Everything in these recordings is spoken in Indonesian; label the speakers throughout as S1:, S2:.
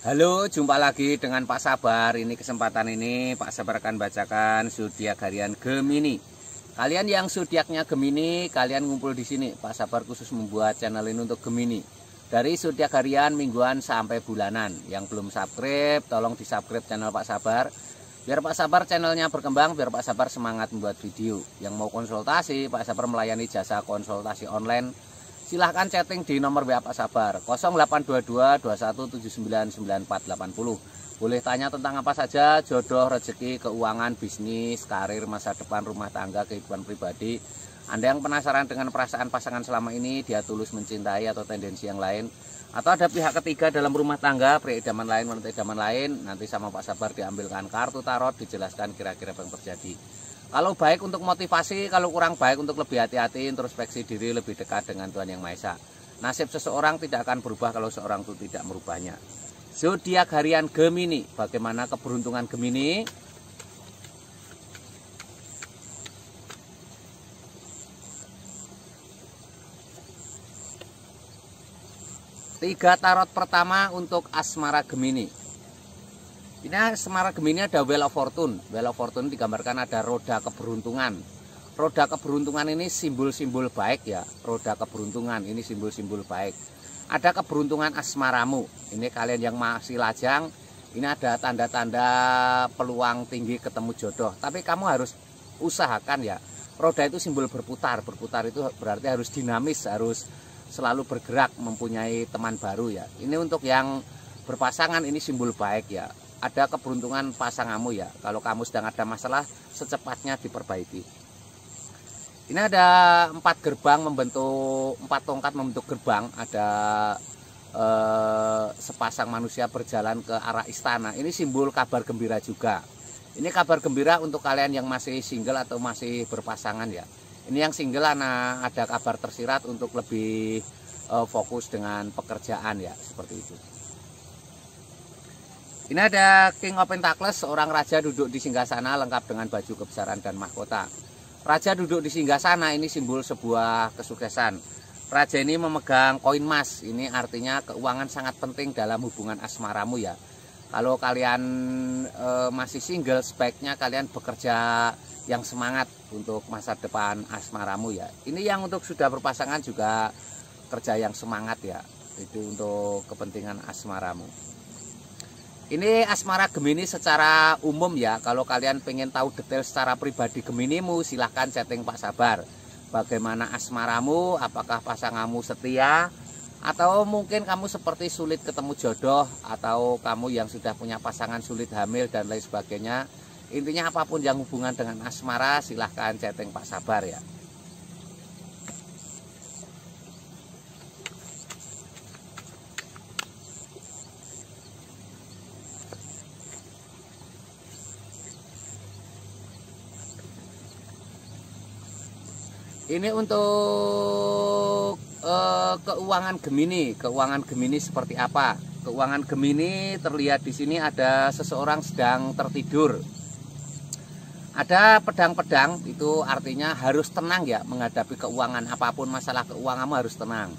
S1: Halo, jumpa lagi dengan Pak Sabar. Ini kesempatan ini Pak Sabar akan bacakan zodiak harian Gemini. Kalian yang zodiaknya Gemini, kalian ngumpul di sini. Pak Sabar khusus membuat channel ini untuk Gemini. Dari zodiak harian, mingguan sampai bulanan. Yang belum subscribe, tolong di-subscribe channel Pak Sabar. Biar Pak Sabar channelnya berkembang, biar Pak Sabar semangat membuat video. Yang mau konsultasi, Pak Sabar melayani jasa konsultasi online. Silahkan chatting di nomor WA Pak Sabar 0822 21799480. Boleh tanya tentang apa saja, jodoh, rezeki, keuangan, bisnis, karir, masa depan, rumah tangga, kehidupan pribadi. Anda yang penasaran dengan perasaan pasangan selama ini, dia tulus mencintai atau tendensi yang lain, atau ada pihak ketiga dalam rumah tangga, pria idaman lain, wanita idaman lain, nanti sama Pak Sabar diambilkan kartu tarot, dijelaskan kira-kira apa yang terjadi. Kalau baik untuk motivasi, kalau kurang baik untuk lebih hati-hati, introspeksi diri, lebih dekat dengan Tuhan Yang Maha Esa. Nasib seseorang tidak akan berubah kalau seorang itu tidak merubahnya. Zodiak harian Gemini, bagaimana keberuntungan Gemini? Tiga tarot pertama untuk asmara Gemini. Ini asmara Gemini ada Wheel of Fortune. Wheel of Fortune digambarkan ada roda keberuntungan. Roda keberuntungan ini simbol-simbol baik ya. Roda keberuntungan ini simbol-simbol baik. Ada keberuntungan asmaramu. Ini kalian yang masih lajang, ini ada tanda-tanda peluang tinggi ketemu jodoh. Tapi kamu harus usahakan ya. Roda itu simbol berputar. Berputar itu berarti harus dinamis, harus selalu bergerak, mempunyai teman baru ya. Ini untuk yang berpasangan, ini simbol baik ya. Ada keberuntungan pasanganmu ya. Kalau kamu sedang ada masalah, secepatnya diperbaiki. Ini ada 4 gerbang membentuk, 4 tongkat membentuk gerbang. Ada sepasang manusia berjalan ke arah istana. Ini simbol kabar gembira juga. Ini kabar gembira untuk kalian yang masih single atau masih berpasangan ya. Ini yang single ada kabar tersirat untuk lebih fokus dengan pekerjaan ya, seperti itu. Ini ada King of Pentacles, seorang raja duduk di singgasana lengkap dengan baju kebesaran dan mahkota. Raja duduk di singgasana ini simbol sebuah kesuksesan. Raja ini memegang koin emas, ini artinya keuangan sangat penting dalam hubungan asmaramu ya. Kalau kalian masih single, sebaiknya kalian bekerja yang semangat untuk masa depan asmaramu ya. Ini yang untuk sudah berpasangan juga kerja yang semangat ya. Itu untuk kepentingan asmaramu. Ini asmara Gemini secara umum ya. Kalau kalian pengen tahu detail secara pribadi Geminimu, silahkan chatting Pak Sabar. Bagaimana asmaramu, apakah pasanganmu setia, atau mungkin kamu seperti sulit ketemu jodoh, atau kamu yang sudah punya pasangan sulit hamil dan lain sebagainya. Intinya apapun yang hubungan dengan asmara, silahkan chatting Pak Sabar ya. Ini untuk keuangan Gemini. Keuangan Gemini seperti apa? Keuangan Gemini terlihat di sini ada seseorang sedang tertidur. Ada pedang-pedang, itu artinya harus tenang ya menghadapi keuangan. Apapun masalah keuanganmu harus tenang.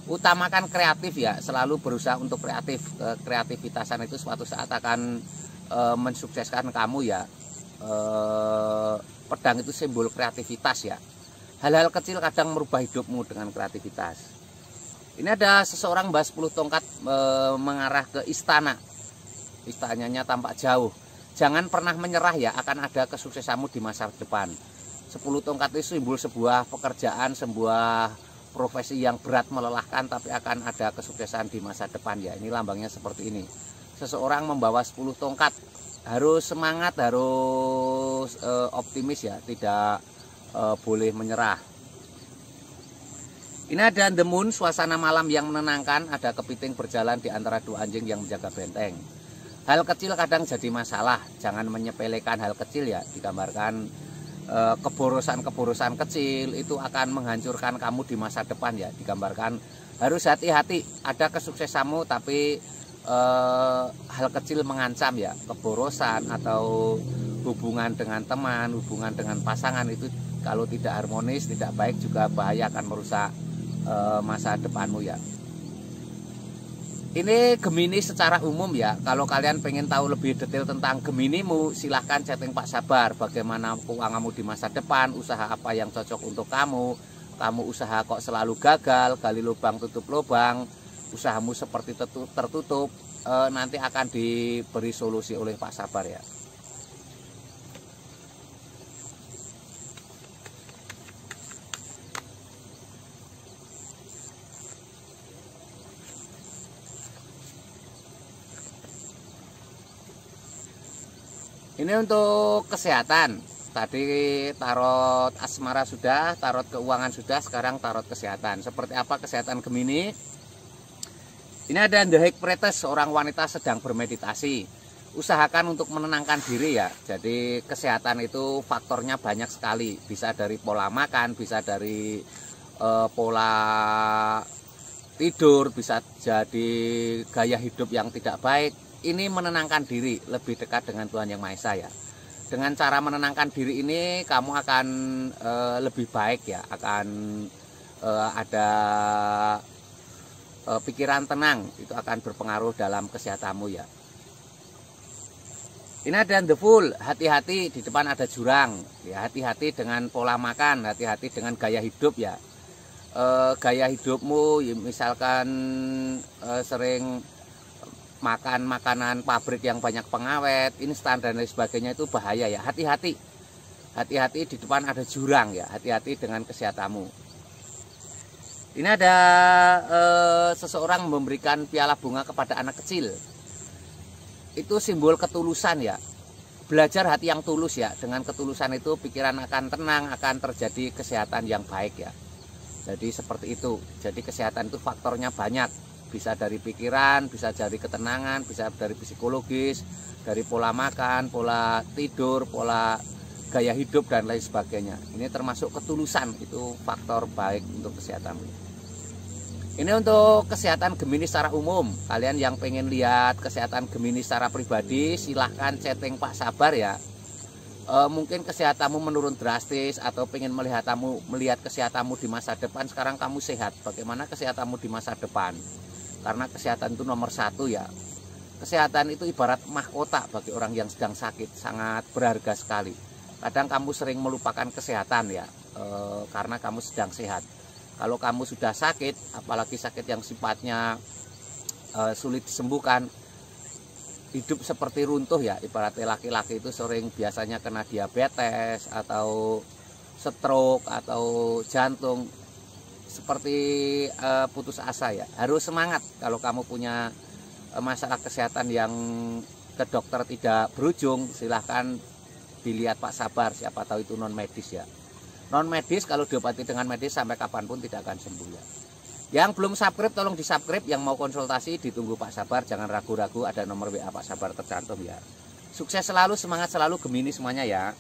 S1: Utamakan kreatif ya, selalu berusaha untuk kreatif. Kreativitasan itu suatu saat akan mensukseskan kamu ya. Pedang itu simbol kreativitas ya. Hal-hal kecil kadang merubah hidupmu dengan kreativitas. Ini ada seseorang bawa 10 tongkat mengarah ke istana. Istananya tampak jauh. Jangan pernah menyerah ya, akan ada kesuksesanmu di masa depan. 10 tongkat itu simbol sebuah pekerjaan, sebuah profesi yang berat melelahkan, tapi akan ada kesuksesan di masa depan ya. Ini lambangnya seperti ini. Seseorang membawa 10 tongkat. Harus semangat, harus optimis ya, tidak boleh menyerah. Ini ada The Moon, suasana malam yang menenangkan. Ada kepiting berjalan di antara 2 anjing yang menjaga benteng. Hal kecil kadang jadi masalah. Jangan menyepelekan hal kecil ya. Digambarkan keborosan-keborosan kecil itu akan menghancurkan kamu di masa depan ya. Digambarkan harus hati-hati. Ada kesuksesanmu tapi hal kecil mengancam ya. Keborosan atau hubungan dengan teman, hubungan dengan pasangan itu kalau tidak harmonis, tidak baik, juga bahaya, akan merusak masa depanmu ya. Ini Gemini secara umum ya. Kalau kalian pengen tahu lebih detail tentang Geminimu, silahkan chatting Pak Sabar. Bagaimana keuanganmu di masa depan, usaha apa yang cocok untuk kamu. Kamu usaha kok selalu gagal, gali lubang tutup lubang, usahamu seperti tertutup, nanti akan diberi solusi oleh Pak Sabar ya. Ini untuk kesehatan. Tadi tarot asmara sudah, tarot keuangan sudah, sekarang tarot kesehatan. Seperti apa kesehatan Gemini? Ini ada The High Priestess, seorang wanita sedang bermeditasi. Usahakan untuk menenangkan diri ya. Jadi kesehatan itu faktornya banyak sekali. Bisa dari pola makan, bisa dari pola tidur, bisa jadi gaya hidup yang tidak baik. Ini menenangkan diri, lebih dekat dengan Tuhan Yang Maha Esa ya. Dengan cara menenangkan diri ini kamu akan lebih baik ya, akan ada pikiran tenang, itu akan berpengaruh dalam kesehatanmu ya. Ini ada The Fool, hati-hati di depan ada jurang ya, hati-hati dengan pola makan, hati-hati dengan gaya hidup ya. Gaya hidupmu misalkan sering makan makanan pabrik yang banyak pengawet, instan dan lain sebagainya, itu bahaya ya. Hati-hati. Hati-hati di depan ada jurang ya. Hati-hati dengan kesehatanmu. Ini ada seseorang memberikan piala bunga kepada anak kecil. Itu simbol ketulusan ya. Belajar hati yang tulus ya. Dengan ketulusan itu pikiran akan tenang, akan terjadi kesehatan yang baik ya. Jadi seperti itu. Jadi kesehatan itu faktornya banyak. Bisa dari pikiran, bisa dari ketenangan, bisa dari psikologis, dari pola makan, pola tidur, pola gaya hidup dan lain sebagainya. Ini termasuk ketulusan, itu faktor baik untuk kesehatan. Ini untuk kesehatan Gemini secara umum. Kalian yang pengen lihat kesehatan Gemini secara pribadi, silahkan chatting Pak Sabar ya. Mungkin kesehatanmu menurun drastis atau pengen melihat kesehatanmu di masa depan. Sekarang kamu sehat, bagaimana kesehatanmu di masa depan? Karena kesehatan itu nomor satu ya. Kesehatan itu ibarat mahkota bagi orang yang sedang sakit, sangat berharga sekali. Kadang kamu sering melupakan kesehatan ya, karena kamu sedang sehat. Kalau kamu sudah sakit, apalagi sakit yang sifatnya sulit disembuhkan, hidup seperti runtuh ya. Ibaratnya laki-laki itu sering biasanya kena diabetes atau stroke atau jantung, seperti putus asa ya. Harus semangat. Kalau kamu punya masalah kesehatan yang ke dokter tidak berujung, silahkan dilihat Pak Sabar, siapa tahu itu non medis ya. Non medis kalau diobati dengan medis sampai kapanpun tidak akan sembuh ya. Yang belum subscribe tolong di subscribe, yang mau konsultasi ditunggu Pak Sabar, jangan ragu-ragu, ada nomor WA Pak Sabar tercantum ya. Sukses selalu, semangat selalu Gemini semuanya ya.